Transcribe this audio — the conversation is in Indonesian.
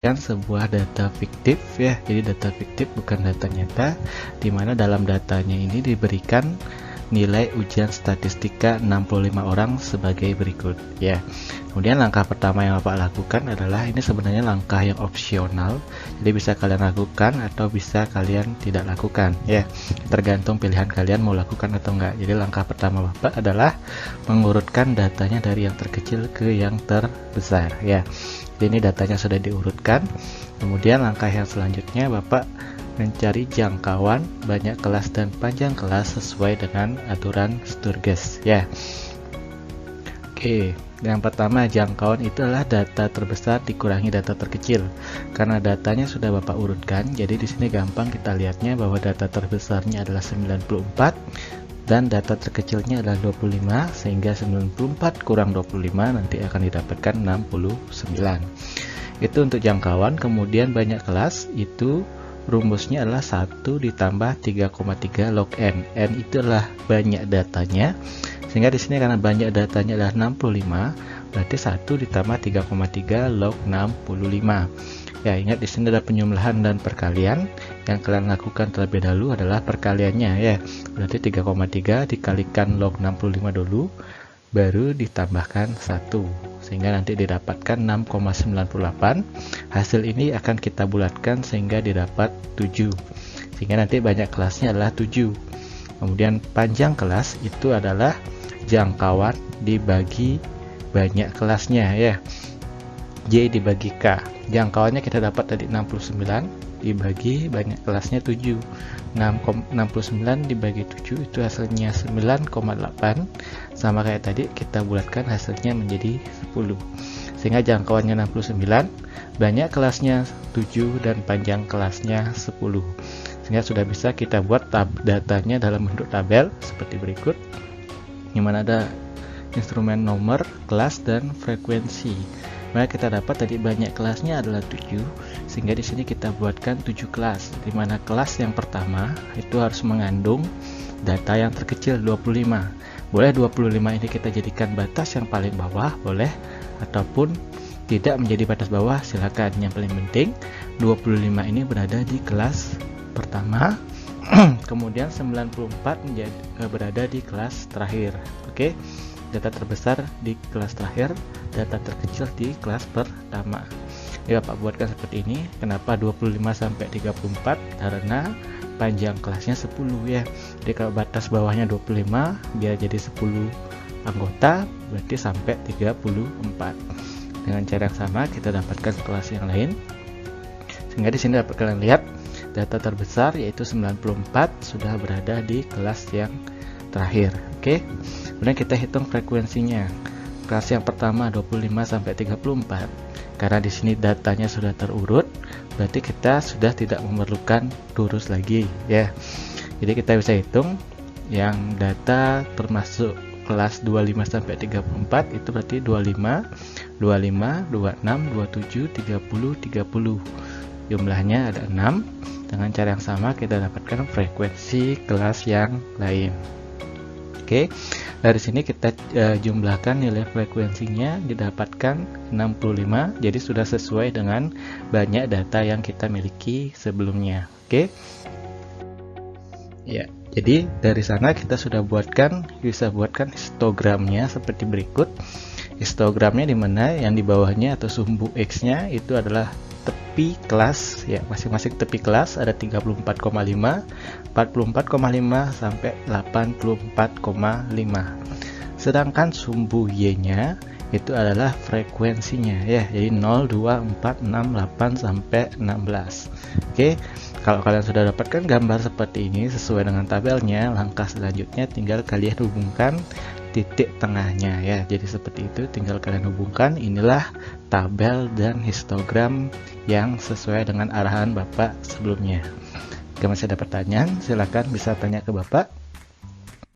sebuah data fiktif ya. Jadi data fiktif bukan data nyata, di mana dalam datanya ini diberikan nilai ujian statistika 65 orang sebagai berikut ya. Kemudian langkah pertama yang Bapak lakukan adalah, ini sebenarnya langkah yang opsional, jadi bisa kalian lakukan atau bisa kalian tidak lakukan ya, tergantung pilihan kalian mau lakukan atau enggak. Jadi langkah pertama Bapak adalah mengurutkan datanya dari yang terkecil ke yang terbesar ya. Jadi ini datanya sudah diurutkan. Kemudian langkah yang selanjutnya Bapak mencari jangkauan, banyak kelas dan panjang kelas sesuai dengan aturan Sturges ya. Oke, yang pertama jangkauan itu adalah data terbesar dikurangi data terkecil. Karena datanya sudah Bapak urutkan, jadi di sini gampang kita lihatnya bahwa data terbesarnya adalah 94 dan data terkecilnya adalah 25, sehingga 94 kurang 25 nanti akan didapatkan 69. Itu untuk jangkauan. Kemudian banyak kelas itu rumusnya adalah 1 ditambah 3,3 log n. N itu adalah banyak datanya, sehingga di sini karena banyak datanya adalah 65, berarti 1 ditambah 3,3 log 65. Ya, ingat di sini ada penjumlahan dan perkalian. Yang kalian lakukan terlebih dahulu adalah perkaliannya ya. Berarti 3,3 dikalikan log 65 dulu, baru ditambahkan 1, sehingga nanti didapatkan 6,98. Hasil ini akan kita bulatkan sehingga didapat 7, sehingga nanti banyak kelasnya adalah 7. Kemudian panjang kelas itu adalah jangkauan dibagi banyak kelasnya ya, J dibagi K. Jangkauannya kita dapat tadi 69 dibagi banyak kelasnya 7. 69 dibagi 7 itu hasilnya 9,8. Sama kayak tadi, kita bulatkan hasilnya menjadi 10. Sehingga jangkauannya 69, banyak kelasnya 7 dan panjang kelasnya 10. Sehingga sudah bisa kita buat datanya dalam bentuk tabel seperti berikut, di mana ada instrumen nomor, kelas, dan frekuensi. Maka kita dapat tadi banyak kelasnya adalah 7, sehingga di sini kita buatkan 7 kelas, di mana kelas yang pertama itu harus mengandung data yang terkecil 25. Boleh 25 ini kita jadikan batas yang paling bawah, boleh, ataupun tidak menjadi batas bawah, silakan. Yang paling penting 25 ini berada di kelas pertama. Kemudian 94 berada di kelas terakhir. Oke. Data terbesar di kelas terakhir, data terkecil di kelas pertama. Ya, Bapak buatkan seperti ini. Kenapa 25 sampai 34? Karena panjang kelasnya 10 ya. Jadi kalau batas bawahnya 25, biar jadi 10 anggota, berarti sampai 34. Dengan cara yang sama kita dapatkan kelas yang lain. Sehingga di sini dapat kalian lihat data terbesar yaitu 94 sudah berada di kelas yang terakhir. Oke. Kemudian kita hitung frekuensinya. Kelas yang pertama 25 sampai 34. Karena di sini datanya sudah terurut, berarti kita sudah tidak memerlukan lurus lagi ya. Jadi kita bisa hitung yang data termasuk kelas 25 sampai 34 itu berarti 25, 25, 26, 27, 30, 30. Jumlahnya ada 6. Dengan cara yang sama kita dapatkan frekuensi kelas yang lain. Oke, dari sini kita jumlahkan nilai frekuensinya, didapatkan 65, jadi sudah sesuai dengan banyak data yang kita miliki sebelumnya. Oke, ya, jadi dari sana kita sudah bisa buatkan histogramnya seperti berikut. Histogramnya di mana yang di bawahnya atau sumbu X-nya itu adalah tepi kelas ya, masing-masing tepi kelas ada 34,5, 44,5 sampai 84,5. Sedangkan sumbu Y-nya itu adalah frekuensinya ya. Jadi 0, 2, 4, 6, 8 sampai 16. Oke, kalau kalian sudah dapatkan gambar seperti ini sesuai dengan tabelnya, langkah selanjutnya tinggal kalian hubungkan titik tengahnya ya. Jadi seperti itu, tinggal kalian hubungkan. Inilah tabel dan histogram yang sesuai dengan arahan Bapak sebelumnya. Jika masih ada pertanyaan, silakan bisa tanya ke Bapak.